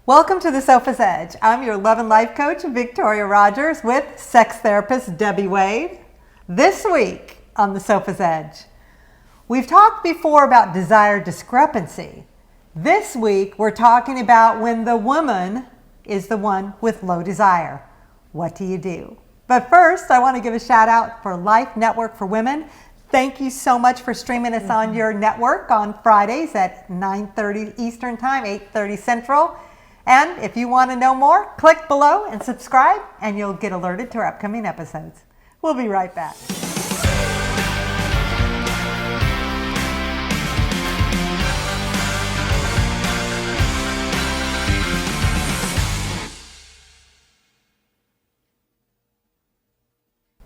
Welcome to the Sofa's Edge. I'm your love and life coach, Victorya Rogers, with sex therapist Debby Wade. This week on the Sofa's Edge, we've talked before about desire discrepancy. This week, we're talking about when the woman is the one with low desire. What do you do? But first, I want to give a shout out for Life Network for Women. Thank you so much for streaming us on your network on Fridays at 9:30 Eastern Time, 8:30 Central. And if you want to know more, click below and subscribe, and you'll get alerted to our upcoming episodes. We'll be right back.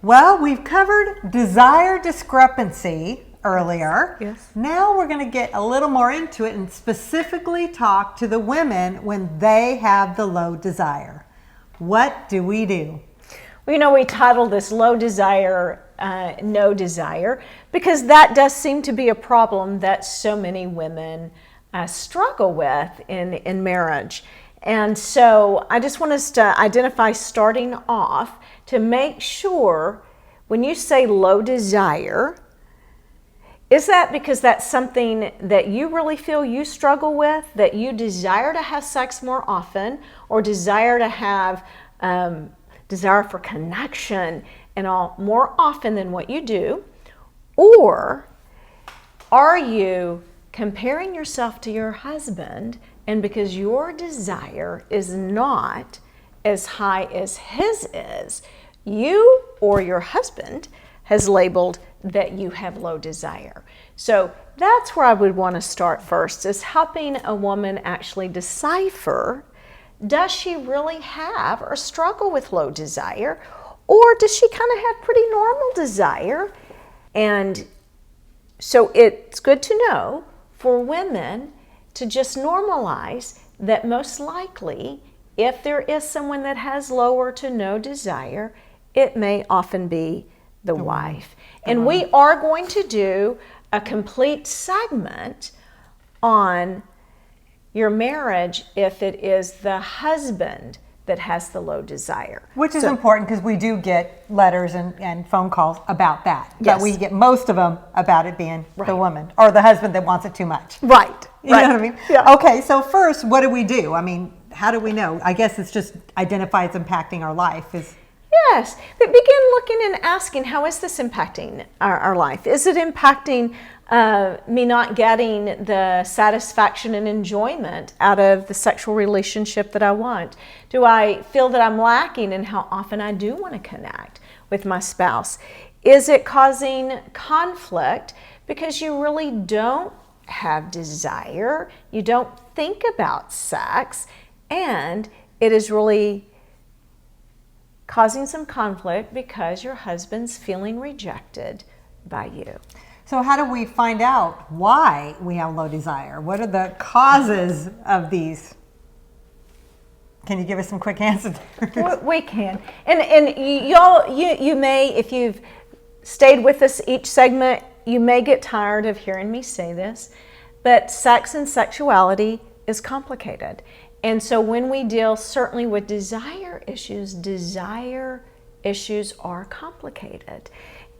Well, we've covered desire discrepancy earlier. Yes. Now we're going to get a little more into it and specifically talk to the women when they have the low desire. What do we do? Well, we titled this Low Desire, No Desire, because that does seem to be a problem that so many women struggle with in marriage. And so I just want us to identify, starting off, to make sure when you say low desire, is that because that's something that you really feel you struggle with, that you desire to have sex more often, or desire to have desire for connection and all more often than what you do? Or are you comparing yourself to your husband, and because your desire is not as high as his is, you or your husband has labeled that you have low desire? So that's where I would want to start first, is helping a woman actually decipher, does she really have or struggle with low desire, or does she kind of have pretty normal desire? And so it's good to know for women to just normalize that most likely, if there is someone that has lower to no desire, it may often be the wife. And we are going to do a complete segment on your marriage if it is the husband that has the low desire. Which is important, because we do get letters and phone calls about that. Yes. But we get most of them about it being the woman or the husband that wants it too much. Right. You know what I mean? Yeah. Okay, so first, what do we do? I mean, how do we know? I guess it's just identify it's impacting our life. Yes, but begin looking and asking, how is this impacting our life? Is it impacting me not getting the satisfaction and enjoyment out of the sexual relationship that I want? Do I feel that I'm lacking in how often I do want to connect with my spouse? Is it causing conflict because you really don't have desire, you don't think about sex, and it is really causing some conflict because your husband's feeling rejected by you? So how do we find out why we have low desire? What are the causes of these? Can you give us some quick answers? We can. And you may, if you've stayed with us each segment, you may get tired of hearing me say this, but sex and sexuality is complicated. And so when we deal certainly with desire issues are complicated.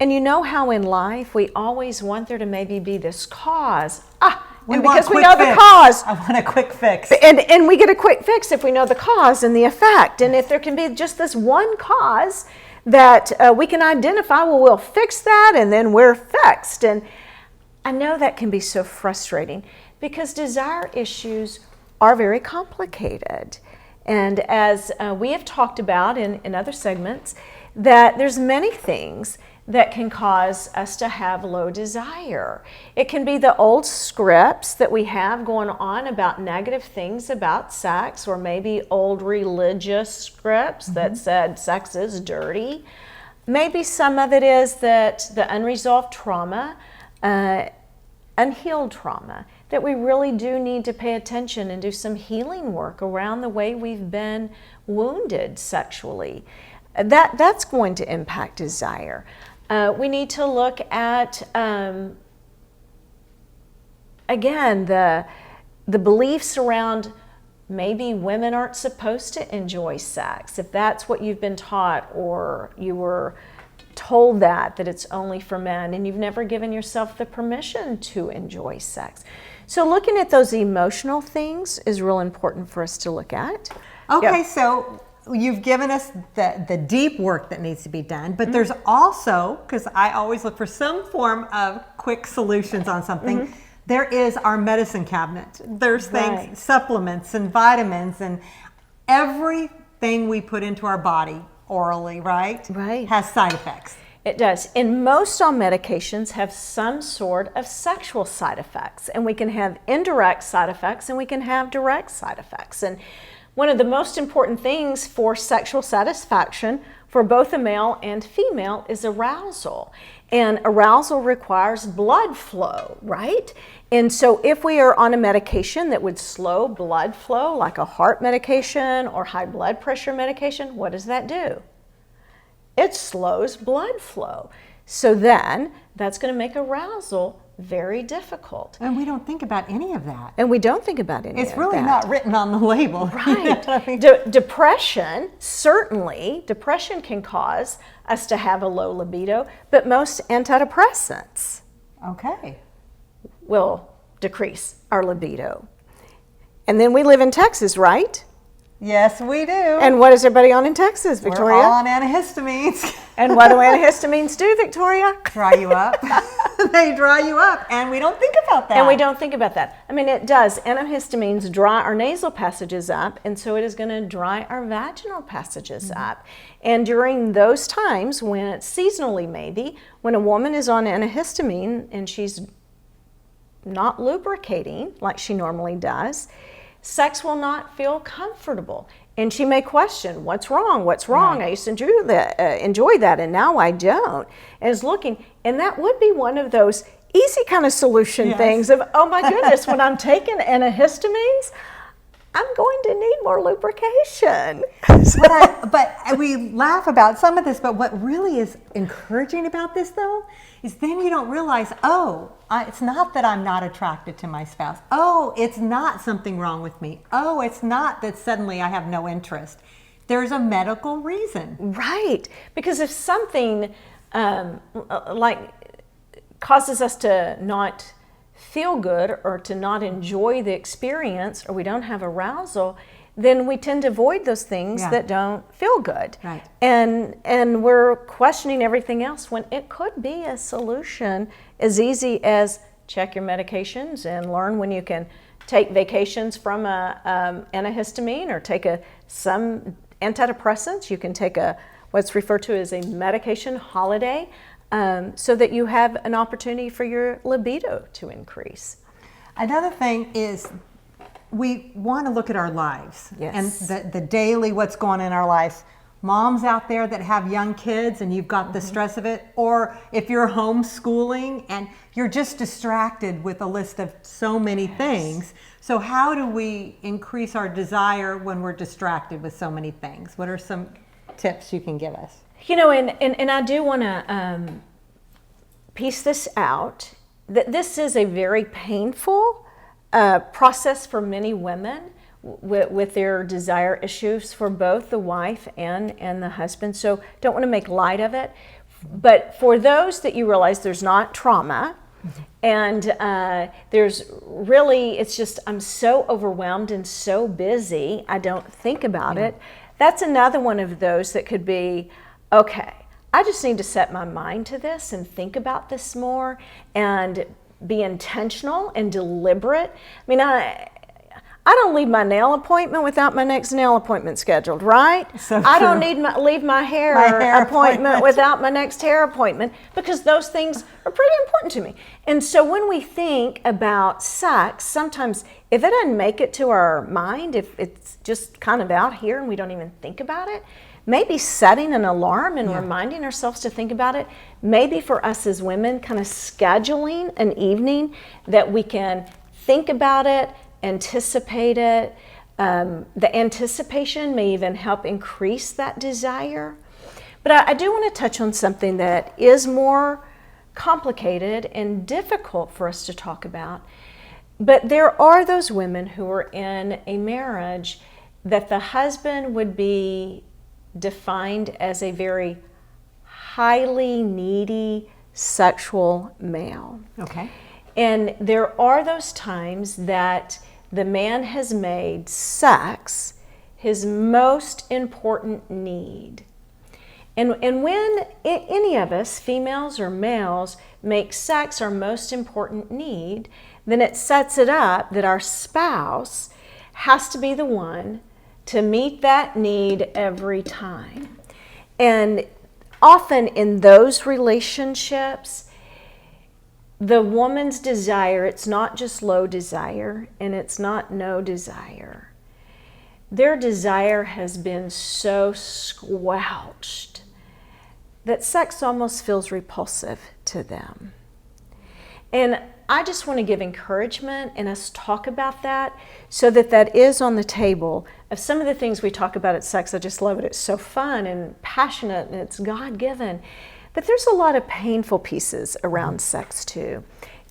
And you know how in life we always want there to maybe be this cause. Because we know the cause. I want a quick fix. And we get a quick fix if we know the cause and the effect. And if there can be just this one cause that we can identify, well, we'll fix that and then we're fixed. And I know that can be so frustrating because desire issues are very complicated. And as we have talked about in other segments, that there's many things that can cause us to have low desire. It can be the old scripts that we have going on about negative things about sex, or maybe old religious scripts that said sex is dirty. Maybe some of it is that the unresolved trauma, unhealed trauma, that we really do need to pay attention and do some healing work around the way we've been wounded sexually. That's going to impact desire. We need to look at, again, the beliefs around maybe women aren't supposed to enjoy sex, if that's what you've been taught, or you were told that it's only for men, and you've never given yourself the permission to enjoy sex. So looking at those emotional things is real important for us to look at. Okay, Yep. so you've given us the deep work that needs to be done, but there's also, because I always look for some form of quick solutions on something, there is our medicine cabinet. There's things, Right. supplements and vitamins, and everything we put into our body orally, right? Right. Has side effects. It does. And most all medications have some sort of sexual side effects, and we can have indirect side effects and we can have direct side effects. And one of the most important things for sexual satisfaction for both a male and female is arousal. And arousal requires blood flow, right? And so if we are on a medication that would slow blood flow, like a heart medication or high blood pressure medication, what does that do? It slows blood flow. So then that's going to make arousal very difficult. And we don't think about any of that. And we don't think about any of that. It's really not written on the label. Right. You know what I mean? Depression, certainly, depression can cause us to have a low libido, but most antidepressants Okay. will decrease our libido. And then we live in Texas, right? Yes, we do. And what is everybody on in Texas, Victoria? We're all on antihistamines. And what do antihistamines do, Victoria? Dry you up. They dry you up, and we don't think about that. And we don't think about that. I mean, it does. Antihistamines dry our nasal passages up, and so it is going to dry our vaginal passages up. And during those times, when it's seasonally maybe, when a woman is on antihistamine and she's not lubricating like she normally does, sex will not feel comfortable. And she may question, what's wrong? What's wrong? Right. I used to enjoy that, and now I don't. And is looking, and that would be one of those easy kind of solution Yes. things of, oh my goodness, when I'm taking antihistamines, I'm going to need more lubrication. But we laugh about some of this, but what really is encouraging about this, though, is then you don't realize, it's not that I'm not attracted to my spouse. Oh, it's not something wrong with me. Oh, it's not that suddenly I have no interest. There's a medical reason. Right, because if something like causes us to not feel good or to not enjoy the experience, or we don't have arousal, then we tend to avoid those things that don't feel good. Right. And we're questioning everything else when it could be a solution as easy as check your medications and learn when you can take vacations from a antihistamine, or take some antidepressants. You can take what's referred to as a medication holiday, so that you have an opportunity for your libido to increase. Another thing is we want to look at our lives. Yes. And the daily, what's going on in our life. Moms out there that have young kids and you've got the stress of it, or if you're homeschooling and you're just distracted with a list of so many things. So how do we increase our desire when we're distracted with so many things? What are some tips you can give us? You know, and I do want to piece this out, that this is a very painful process for many women with their desire issues for both the wife and the husband. So don't want to make light of it. But for those that you realize there's not trauma, and there's really, it's just, I'm so overwhelmed and so busy, I don't think about it. That's another one of those that could be, okay, I just need to set my mind to this and think about this more and be intentional and deliberate. I mean, I don't leave my nail appointment without my next nail appointment scheduled, right? So I don't true. need leave my hair hair appointment without my next hair appointment, because those things are pretty important to me. And so when we think about sex, sometimes if it doesn't make it to our mind, if it's just kind of out here and we don't even think about it, maybe setting an alarm and reminding ourselves to think about it, maybe for us as women, kind of scheduling an evening that we can think about it, anticipate it. The anticipation may even help increase that desire. But I do want to touch on something that is more complicated and difficult for us to talk about. But there are those women who are in a marriage that the husband would be defined as a very highly needy sexual male. Okay. And there are those times that the man has made sex his most important need. And when any of us, females or males, make sex our most important need, then it sets it up that our spouse has to be the one to meet that need every time. And often in those relationships, the woman's desire, it's not just low desire and it's not no desire. Their desire has been so squelched that sex almost feels repulsive to them. And I just want to give encouragement and us talk about that so that that is on the table of some of the things we talk about at sex. I just love it. It's so fun and passionate and it's God-given. But there's a lot of painful pieces around sex too.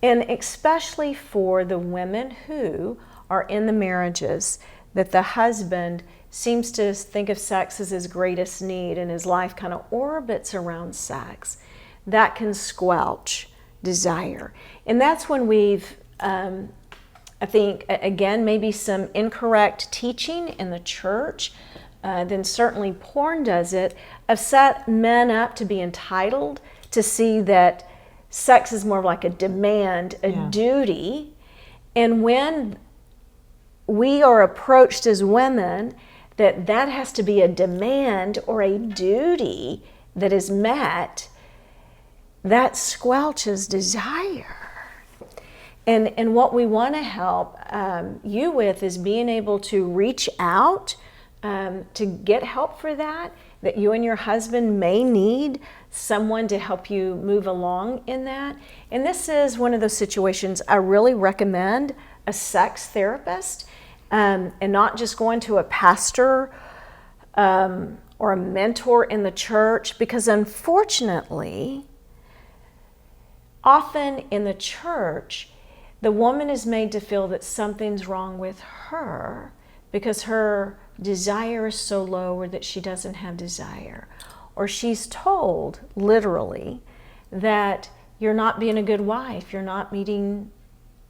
And especially for the women who are in the marriages that the husband seems to think of sex as his greatest need and his life kind of orbits around sex, that can squelch desire. And that's when we've, I think, again, maybe some incorrect teaching in the church, then certainly porn does it, have set men up to be entitled, to see that sex is more like a demand, a duty. And when we are approached as women that has to be a demand or a duty that is met, that squelches desire. And what we want to help you with is being able to reach out to get help for that you and your husband may need someone to help you move along in that. And this is one of those situations I really recommend a sex therapist, and not just going to a pastor or a mentor in the church, because unfortunately, often in the church, the woman is made to feel that something's wrong with her because her desire is so low or that she doesn't have desire. Or she's told, literally, that you're not being a good wife, you're not meeting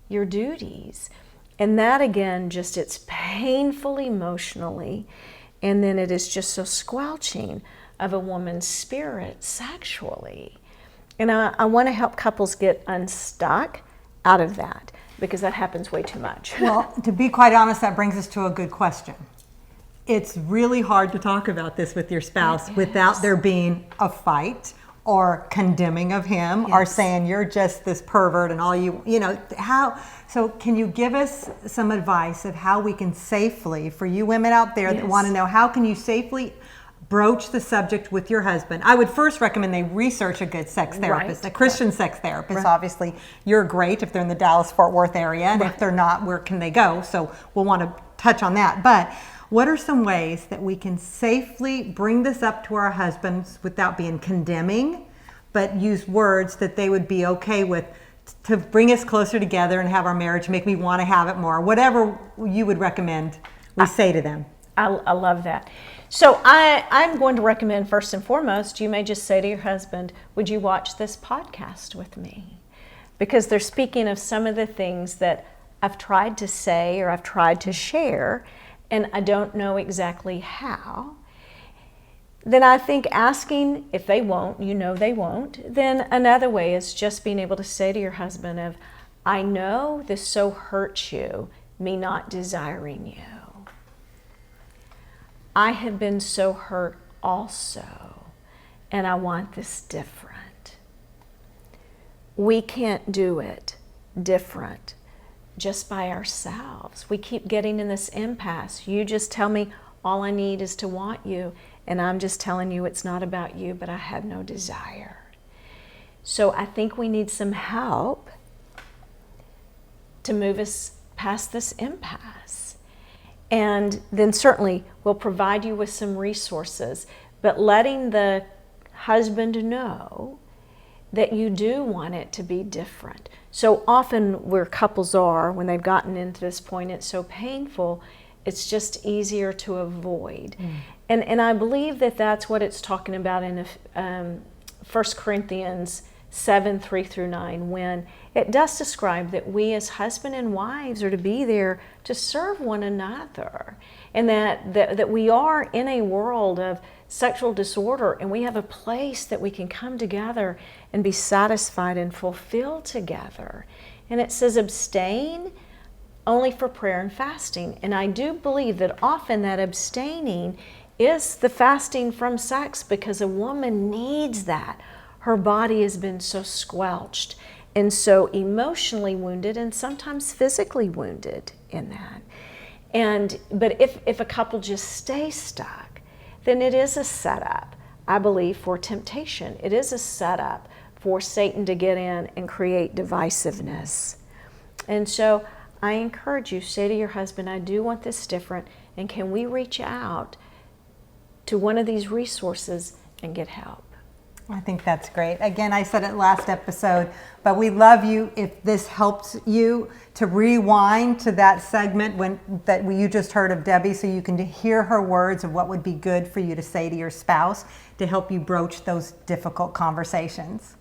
your duties. And that, again, just it's painful emotionally, and then it is just so squelching of a woman's spirit sexually. And I want to help couples get unstuck out of that, because that happens way too much. Well, to be quite honest, that brings us to a good question. It's really hard to talk about this with your spouse without there being a fight or condemning of him or saying you're just this pervert and all you know, how. So can you give us some advice of how we can safely, for you women out there that want to know, how can you safely broach the subject with your husband? I would first recommend they research a good sex therapist, a Christian sex therapist. Obviously, you're great if they're in the Dallas-Fort Worth area, and if they're not, where can they go? So we'll want to touch on that. But what are some ways that we can safely bring this up to our husbands without being condemning, but use words that they would be okay with, to bring us closer together and have our marriage make me want to have it more? Whatever you would recommend we say to them. I love that. So I'm going to recommend, first and foremost, you may just say to your husband, would you watch this podcast with me? Because they're speaking of some of the things that I've tried to say or I've tried to share, and I don't know exactly how. Then I think asking, if they won't, you know they won't, then another way is just being able to say to your husband of, I know this so hurts you, me not desiring you. I have been so hurt also, and I want this different. We can't do it different just by ourselves. We keep getting in this impasse. You just tell me all I need is to want you, and I'm just telling you it's not about you, but I have no desire. So I think we need some help to move us past this impasse. And then certainly we'll provide you with some resources, but letting the husband know that you do want it to be different. So often where couples are, when they've gotten into this point, it's so painful, it's just easier to avoid. And I believe that that's what it's talking about in 1 Corinthians 7:3-9, when it does describe that we as husband and wives are to be there to serve one another, and that we are in a world of sexual disorder, and we have a place that we can come together and be satisfied and fulfilled together. And it says abstain only for prayer and fasting. And I do believe that often that abstaining is the fasting from sex, because a woman needs that. Her body has been so squelched and so emotionally wounded, and sometimes physically wounded in that. But if a couple just stays stuck, then it is a setup, I believe, for temptation. It is a setup for Satan to get in and create divisiveness. And so I encourage you, say to your husband, I do want this different, and can we reach out to one of these resources and get help? I think that's great. Again, I said it last episode, but we love you if this helps you to rewind to that segment you just heard of Debbie, so you can hear her words of what would be good for you to say to your spouse to help you broach those difficult conversations.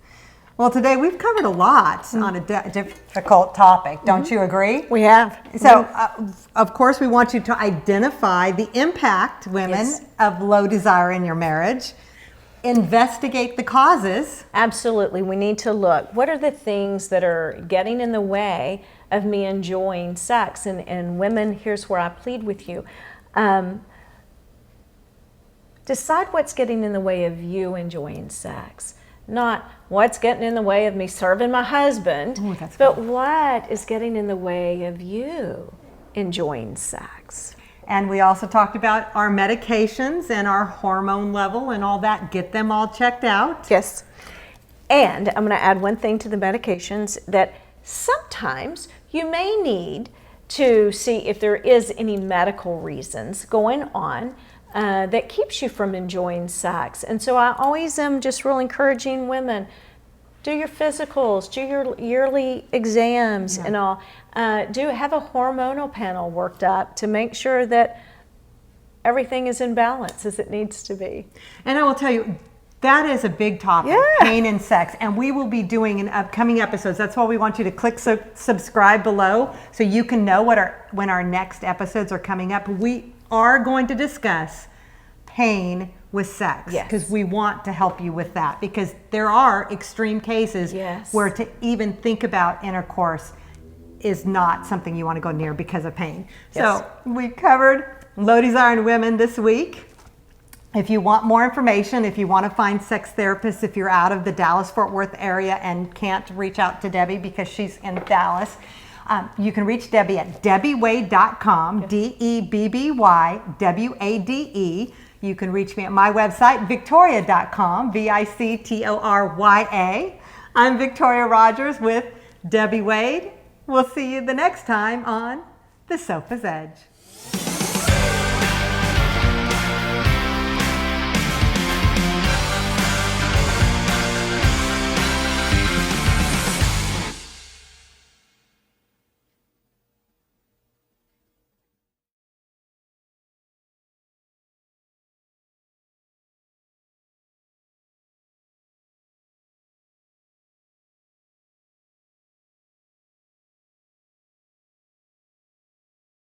Well, today we've covered a lot on a difficult topic. Don't you agree? We have. So, of course, we want you to identify the impact, women, of low desire in your marriage. Investigate the causes. Absolutely. We need to look. What are the things that are getting in the way of me enjoying sex? And women, here's where I plead with you. Decide what's getting in the way of you enjoying sex. Not what's getting in the way of me serving my husband, but what is getting in the way of you enjoying sex. And we also talked about our medications and our hormone level and all that. Get them all checked out. Yes. And I'm going to add one thing to the medications, that sometimes you may need to see if there is any medical reasons going on that keeps you from enjoying sex. And so I always am just real encouraging women, do your physicals, do your yearly exams and all. Do have a hormonal panel worked up to make sure that everything is in balance as it needs to be. And I will tell you, that is a big topic, pain and sex, and we will be doing in upcoming episodes. That's why we want you to click subscribe below so you can know when our next episodes are coming up. We are going to discuss pain with sex, because we want to help you with that, because there are extreme cases where to even think about intercourse is not something you want to go near because of pain. So we covered low desire in women this week. If you want more information, if you want to find sex therapists, if you're out of the Dallas-Fort Worth area and can't reach out to Debbie because she's in Dallas, you can reach Debbie at debbywade.com, DEBBY, You can reach me at my website, victorya.com, VICTORYA. I'm Victorya Rogers with Debby Wade. We'll see you the next time on The Sofa's Edge.